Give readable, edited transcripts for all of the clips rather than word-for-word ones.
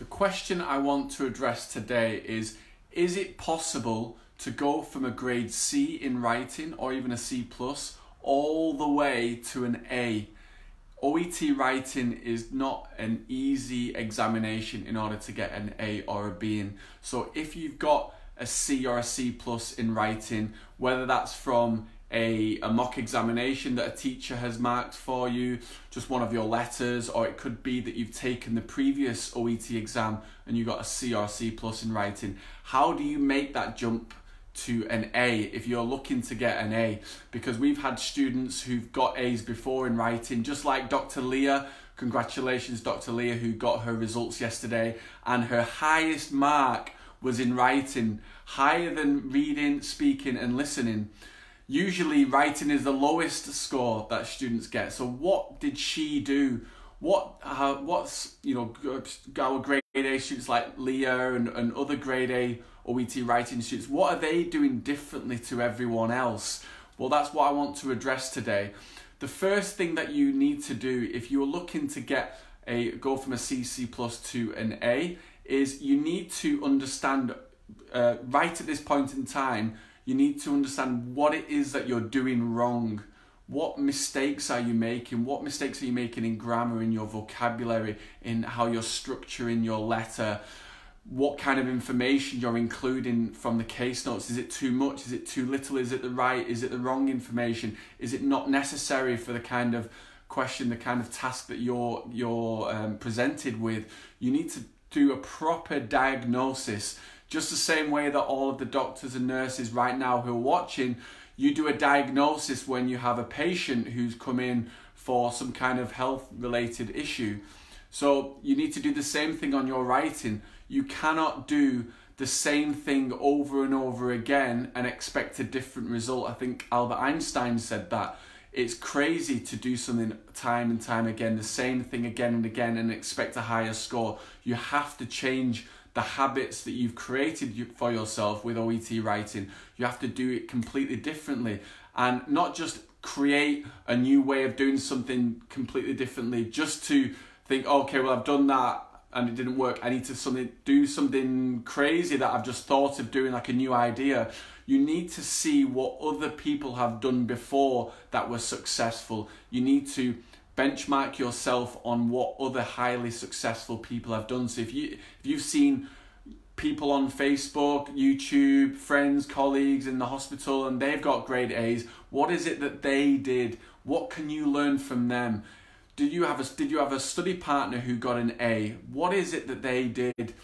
The question I want to address today is it possible to go from a grade C in writing or even a C plus all the way to an A? OET writing is not an easy examination in order to get an A or a B in. So if you've got a C or a C plus in writing, whether that's from a mock examination that a teacher has marked for you, just one of your letters, or it could be that you've taken the previous OET exam and you got a C or a C plus in writing. How do you make that jump to an A if you're looking to get an A? Because we've had students who've got A's before in writing, just like Dr. Leah. Congratulations, Dr. Leah, who got her results yesterday, and her highest mark was in writing, higher than reading, speaking and listening. Usually writing is the lowest score that students get. So what did she do? What's our grade A students like Leah and other grade A OET writing students, what are they doing differently to everyone else? Well, that's what I want to address today. The first thing that you need to do if you're looking to go from a C, C plus to an A is you need to understand right at this point in time, you need to understand what it is that you're doing wrong. What mistakes are you making? What mistakes are you making in grammar, in your vocabulary, in how you're structuring your letter? What kind of information you're including from the case notes? Is it too much? Is it too little? Is it the right? Is it the wrong information? Is it not necessary for the kind of question, the kind of task that you're presented with? You need to do a proper diagnosis. Just the same way that all of the doctors and nurses right now who are watching, you do a diagnosis when you have a patient who's come in for some kind of health related issue. So you need to do the same thing on your writing. You cannot do the same thing over and over again and expect a different result. I think Albert Einstein said that. It's crazy to do something time and time again, the same thing again and again, and expect a higher score. You have to change the habits that you've created for yourself with OET writing. You have to do it completely differently, and not just create a new way of doing something completely differently just to think, okay, well, I've done that and it didn't work. I need to do something crazy that I've just thought of doing, like a new idea. You need to see what other people have done before that were successful. You need to benchmark yourself on what other highly successful people have done. So if you've seen people on Facebook, YouTube, friends, colleagues in the hospital, and they've got grade A's, what is it that they did? What can you learn from them? Did you have a study partner who got an A? What is it that they did?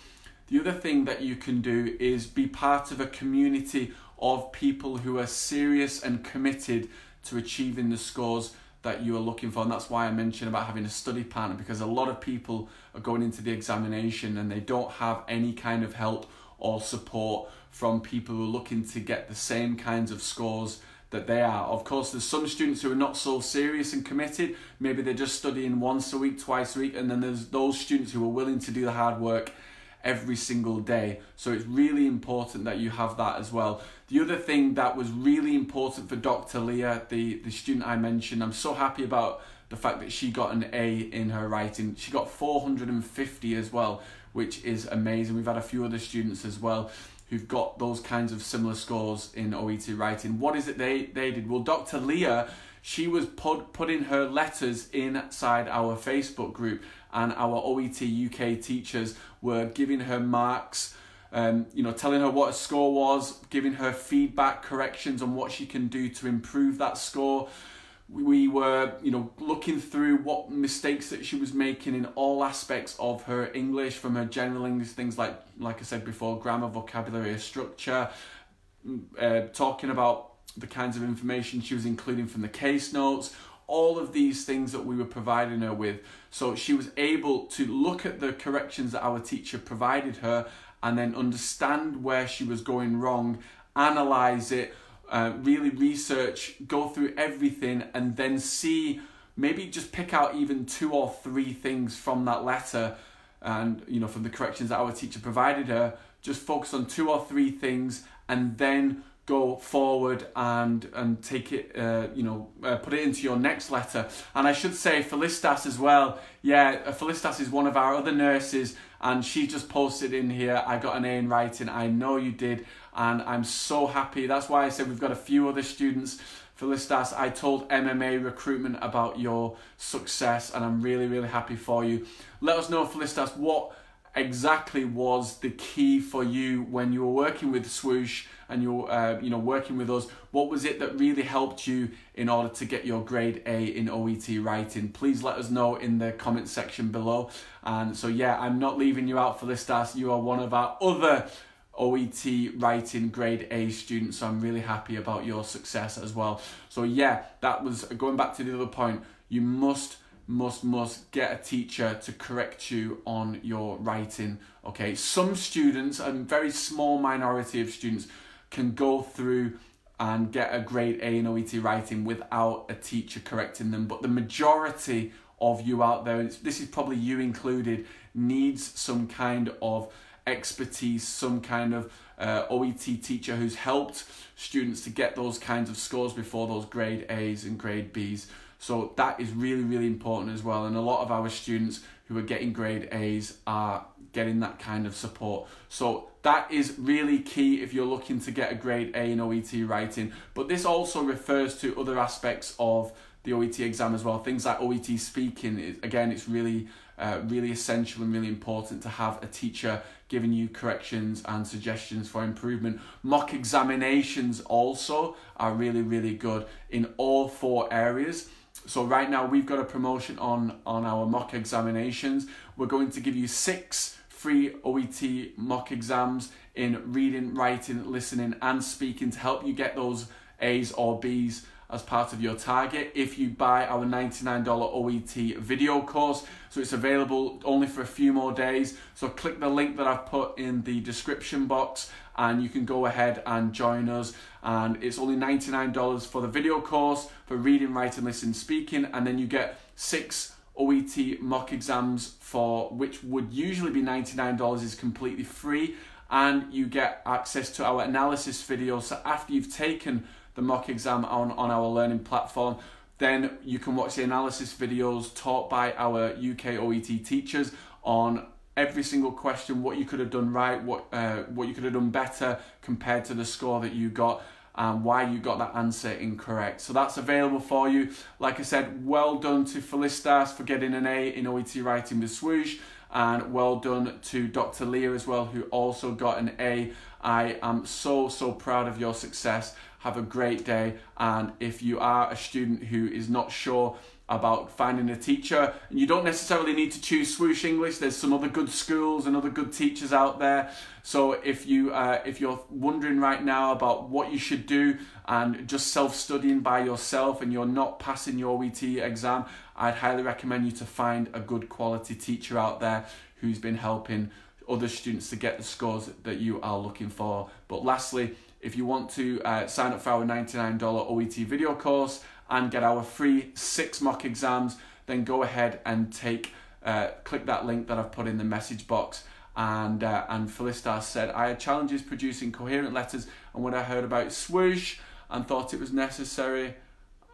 The other thing that you can do is be part of a community of people who are serious and committed to achieving the scores that you are looking for. And that's why I mentioned about having a study partner, because a lot of people are going into the examination and they don't have any kind of help or support from people who are looking to get the same kinds of scores that they are. Of course, there's some students who are not so serious and committed. Maybe they're just studying once a week, twice a week, and then there's those students who are willing to do the hard work every single day. So it's really important that you have that as well. The other thing that was really important for Dr. Leah, the student I mentioned, I'm so happy about the fact that she got an A in her writing. She got 450 as well, which is amazing. We've had a few other students as well who've got those kinds of similar scores in OET writing. What is it they did? Well, Dr. Leah, she was putting her letters inside our Facebook group, and our OET UK teachers were giving her marks, telling her what her score was, giving her feedback, corrections on what she can do to improve that score. We were, looking through what mistakes that she was making in all aspects of her English, from her general English, things like I said before, grammar, vocabulary, structure, talking about the kinds of information she was including from the case notes, all of these things that we were providing her with. So she was able to look at the corrections that our teacher provided her and then understand where she was going wrong, analyze it, really research, go through everything, and then see, maybe just pick out even 2 or 3 things from that letter and, from the corrections that our teacher provided her. Just focus on 2 or 3 things and then go forward and take it, put it into your next letter. And I should say Felicitas as well. Yeah, Felicitas is one of our other nurses, and she just posted in here, I got an A in writing. I know you did, and I'm so happy. That's why I said we've got a few other students. Felicitas, I told MMA Recruitment about your success, and I'm really, really happy for you. Let us know, Felicitas, what exactly was the key for you when you were working with Swoosh and you were working with us. What was it that really helped you in order to get your grade A in OET Writing? Please let us know in the comment section below. And so yeah, I'm not leaving you out, Felicitas. You are one of our other OET Writing grade A students, so I'm really happy about your success as well. So yeah, that was going back to the other point. You must get a teacher to correct you on your writing. Okay, some students, a very small minority of students, can go through and get a grade A in OET Writing without a teacher correcting them, but the majority of you out there, this is probably you included, needs some kind of expertise, some kind of OET teacher who's helped students to get those kinds of scores before those grade A's and grade B's. So that is really, really important as well. And a lot of our students who are getting grade A's are getting that kind of support. So that is really key if you're looking to get a grade A in OET Writing. But this also refers to other aspects of the OET exam as well. Things like OET Speaking, again, it's really essential and really important to have a teacher giving you corrections and suggestions for improvement. Mock examinations also are really, really good in all 4 areas. So right now we've got a promotion on our mock examinations. We're going to give you 6 free OET mock exams in reading, writing, listening and speaking to help you get those A's or B's as part of your target if you buy our $99 OET video course. So it's available only for a few more days. So click the link that I've put in the description box and you can go ahead and join us. And it's only $99 for the video course for reading, writing, listening, speaking, and then you get 6 OET mock exams for which would usually be $99 is completely free, and you get access to our analysis videos. So after you've taken the mock exam on our learning platform, then you can watch the analysis videos taught by our UK OET teachers on every single question, what you could have done right, what you could have done better compared to the score that you got, and why you got that answer incorrect. So that's available for you. Like I said, well done to Felicitas for getting an A in OET Writing with Swoosh, and well done to Dr. Leah as well, who also got an A. I am so proud of your success. Have a great day, and if you are a student who is not sure about finding a teacher, and you don't necessarily need to choose Swoosh English, there's some other good schools and other good teachers out there. So if you're wondering right now about what you should do and just self-studying by yourself and you're not passing your OET exam, I'd highly recommend you to find a good quality teacher out there who's been helping other students to get the scores that you are looking for. But lastly, if you want to sign up for our $99 OET video course and get our free 6 mock exams, then go ahead and click that link that I've put in the message box. And Felicitas said, I had challenges producing coherent letters, and when I heard about Swoosh and thought it was necessary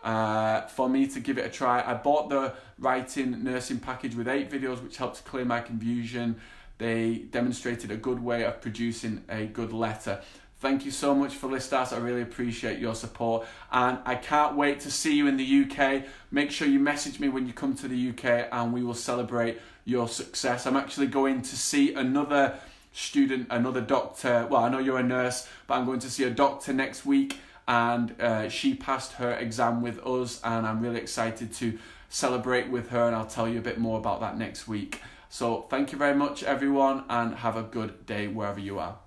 for me to give it a try, I bought the writing nursing package with 8 videos which helped to clear my confusion. They demonstrated a good way of producing a good letter. Thank you so much, Felicitas. I really appreciate your support, and I can't wait to see you in the UK. Make sure you message me when you come to the UK and we will celebrate your success. I'm actually going to see another student, another doctor. Well, I know you're a nurse, but I'm going to see a doctor next week, and she passed her exam with us, and I'm really excited to celebrate with her, and I'll tell you a bit more about that next week. So thank you very much, everyone, and have a good day wherever you are.